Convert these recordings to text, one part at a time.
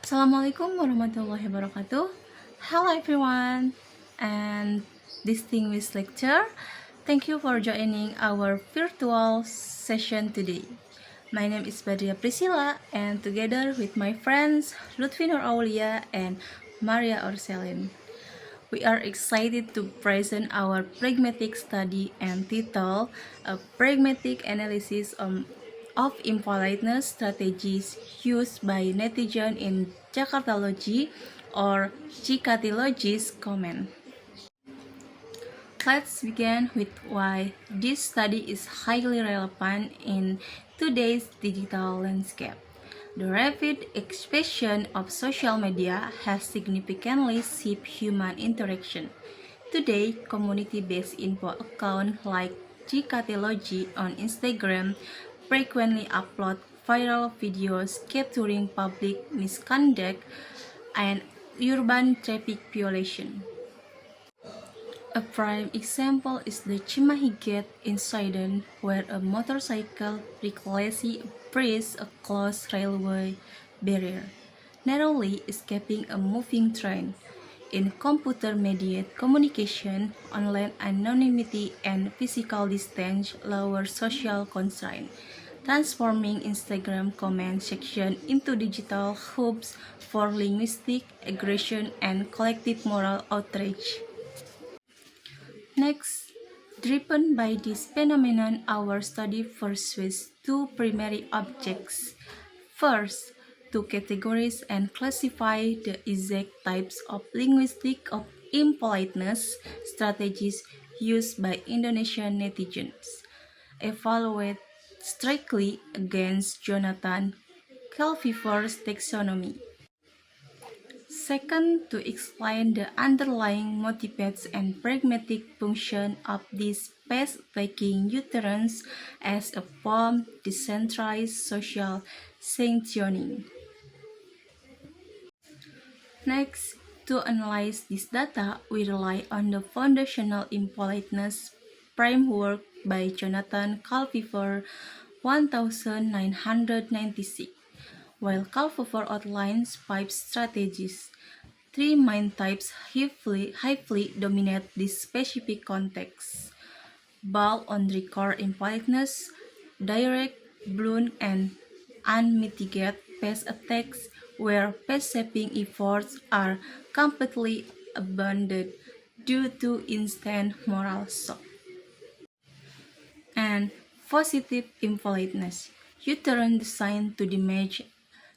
Assalamualaikum warahmatullahi wabarakatuh. Hello everyone and distinguished lecturer. Thank you for joining our virtual session today. My name is Badria Priscilla and together with my friends Lutfi Nur Aulia and Maria Orselin, we are excited to present our pragmatic study and title A Pragmatic Analysis of Impoliteness Strategies Used by Netizen in Jakartalogy or Cikatilogy's comment. Let's begin with why this study is highly relevant in today's digital landscape. The rapid expansion of social media has significantly shaped human interaction. Today, community-based info accounts like Cikatilogy on Instagram frequently upload viral videos capturing public misconduct and urban traffic violation. A prime example is the Cimahi Gate incident, where a motorcycle recklessly breached a closed railway barrier, narrowly escaping a moving train. In computer-mediated communication, online anonymity and physical distance lower social constraint, transforming Instagram comment section into digital hubs for linguistic aggression and collective moral outrage. Next, driven by this phenomenon, our study pursues two primary objects. First, to categorize and classify the exact types of linguistic of impoliteness strategies used by Indonesian netizens, evaluate strictly against Jonathan Calvivor's taxonomy. Second, to explain the underlying motivates and pragmatic function of this path-taking utterance as a form decentralized social sanctioning. Next, to analyze this data, we rely on the foundational impoliteness framework by Jonathan Calviver 1996. While Calviver outlines 5 strategies, 3 main types heavily dominate this specific context: bold on-record impoliteness, direct, blunt, and unmitigated past attacks, where past-shaping efforts are completely abandoned due to instant moral shock. And positive impoliteness, U-turn designed to damage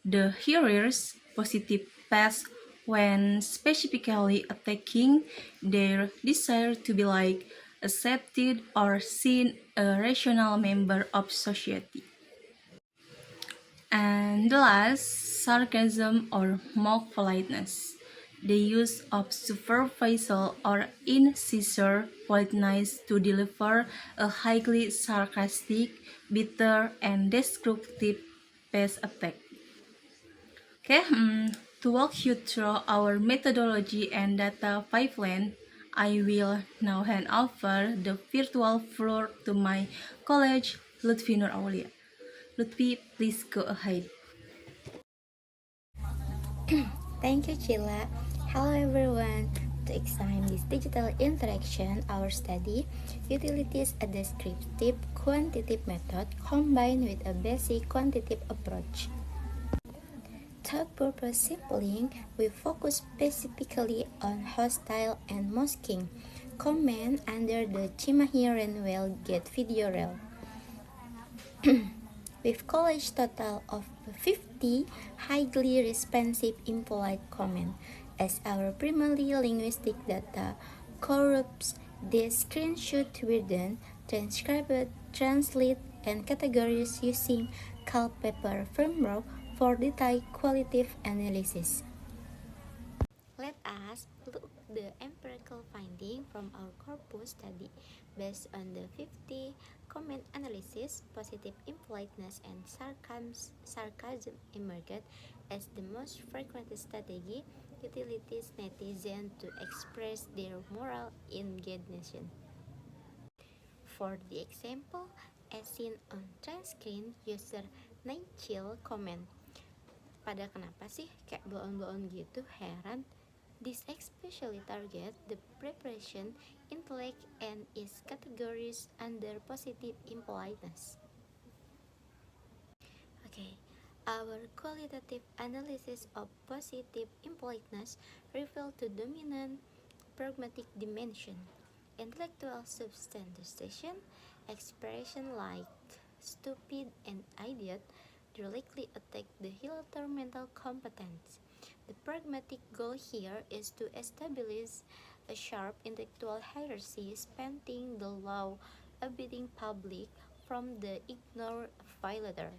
the hearer's positive past when specifically attacking their desire to be liked, accepted, or seen a rational member of society. And the last, sarcasm or mock politeness. The use of superficial or insincere politeness to deliver a highly sarcastic, bitter, and destructive past attack. Okay, to walk you through our methodology and data pipeline, I will now hand over the virtual floor to my colleague Lutfi Nur Aulia. Lutfi, please go ahead. Thank you, Chila. Hello, everyone. To examine this digital interaction, our study utilities a descriptive quantitative method combined with a basic quantitative approach. To purpose sampling, we focus specifically on hostile and mocking comment under the Cimahi Railway Gate video reel. With college total of 50 highly responsive impolite comment as our primary linguistic data corrupts the screenshot written, transcribed, translate, and categories using Culpeper framework for detailed qualitative analysis. Let us look the empirical finding from our corpus study. Based on the 50 comment analysis, positive impoliteness and sarcasm emerged as the most frequent strategy utilities netizens to express their moral indignation. For the example, as seen on transcreen, user Nigel comment, Pada kenapa sih kayak bloon-bloon gitu, heran. This especially target the preparation, intellect, and is categories under positive impoliteness. Okay, our qualitative analysis of positive impoliteness revealed the dominant pragmatic dimension. Intellectual substantiation, expression like stupid and idiot directly attack the latter mental competence. The pragmatic goal here is to establish a sharp intellectual hierarchy spanning the law abiding public from the ignored violator.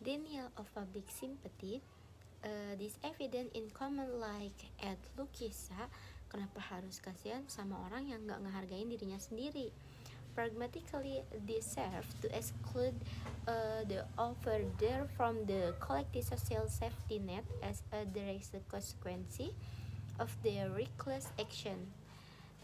Denial of public sympathy, this evident in common like at Lukisa, kenapa harus kasihan sama orang yang nggak ngehargain dirinya sendiri. Pragmatically, they serve to exclude the offender from the collective social safety net as a direct consequence of their reckless action.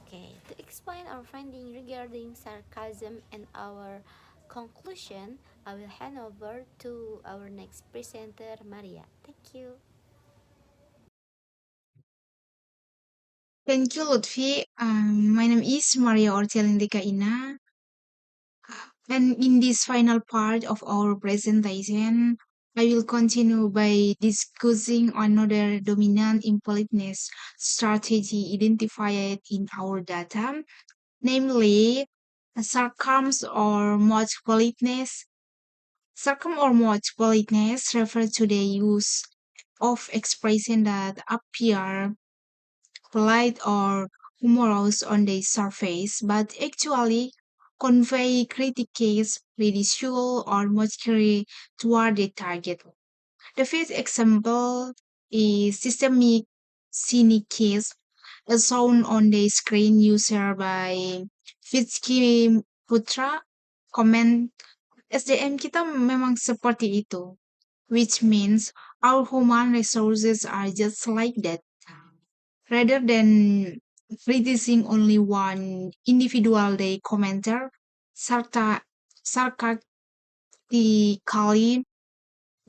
Okay, to explain our finding regarding sarcasm and our conclusion, I will hand over to our next presenter, Maria. Thank you. Thank you, Lutfi. My name is Maria Ortielindika Ina, and in this final part of our presentation, I will continue by discussing another dominant impoliteness strategy identified in our data, namely sarcasm or much politeness. Sarcasm or much politeness refer to the use of expression that appear polite or humorous on the surface, but actually convey critiques, ridicule, or mockery toward the target. The first example is systemic cynicism, as shown on the screen user by Fitsky Putra. Comment, SDM kita memang seperti itu, which means our human resources are just like that. Rather than criticizing only one individual, the commenter sarcastically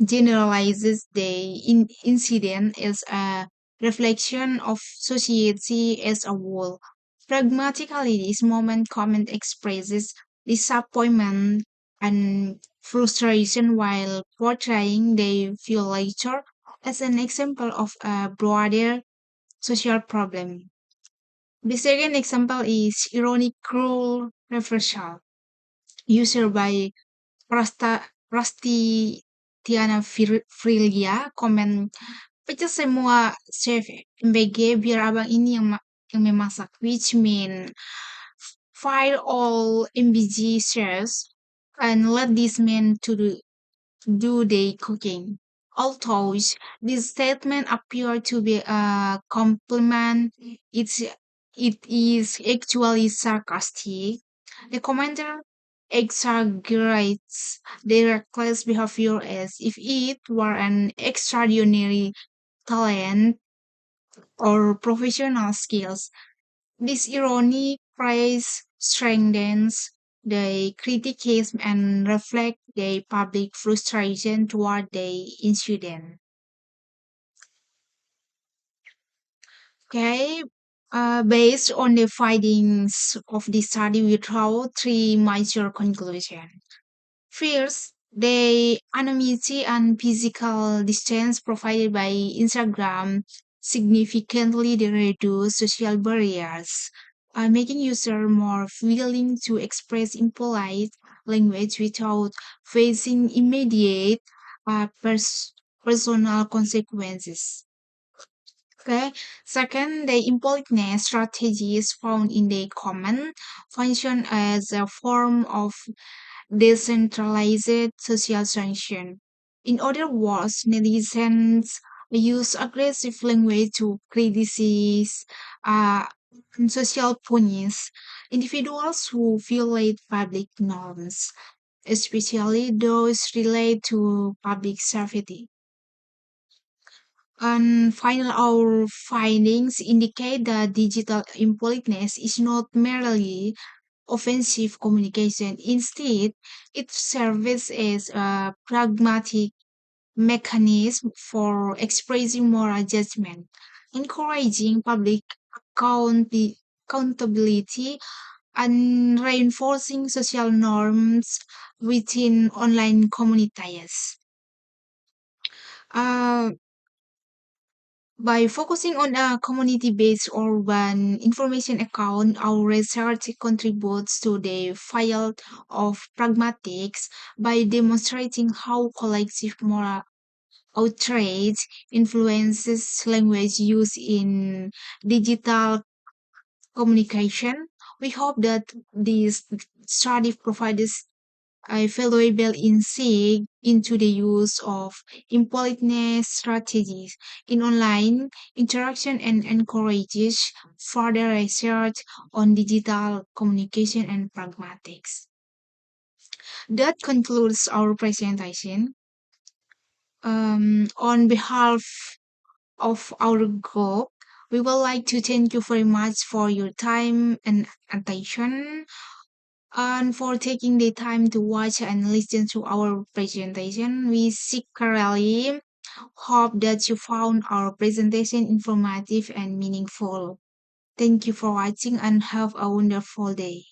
generalizes the incident as a reflection of society as a whole. Pragmatically, this moment comment expresses disappointment and frustration while portraying the violator as an example of a broader social problem. The second example is ironic cruel reversal, used by Prastiana Frilia, komen, pecah semua chef MBG biar abang ini yang memasak, which mean fire all MBG chefs and let this man do the cooking. Although this statement appears to be a compliment, it is actually sarcastic. The commenter exaggerates the reckless behavior as if it were an extraordinary talent or professional skills. This ironic praise strengthens the criticism and reflect the public frustration toward the incident. Okay, based on the findings of the study, we draw three major conclusions. First, the anonymity and physical distance provided by Instagram significantly reduce social barriers, making users more willing to express impolite language without facing immediate personal consequences. Okay. Second, the impoliteness strategies found in the comment function as a form of decentralized social sanction. In other words, netizens use aggressive language to criticize uh, social punish individuals who violate public norms, especially those related to public safety. And finally, our findings indicate that digital impoliteness is not merely offensive communication. Instead, it serves as a pragmatic mechanism for expressing moral judgment, encouraging public accountability, and reinforcing social norms within online communities. Uh, by focusing on a community-based urban information account, our research contributes to the field of pragmatics by demonstrating how collective moral outrage influences language use in digital communication. We hope that this study provides a valuable insight into the use of impoliteness strategies in online interaction and encourages further research on digital communication and pragmatics. That concludes our presentation. On behalf of our group, we would like to thank you very much for your time and attention and for taking the time to watch and listen to our presentation. We secretly hope that you found our presentation informative and meaningful. Thank you for watching and have a wonderful day.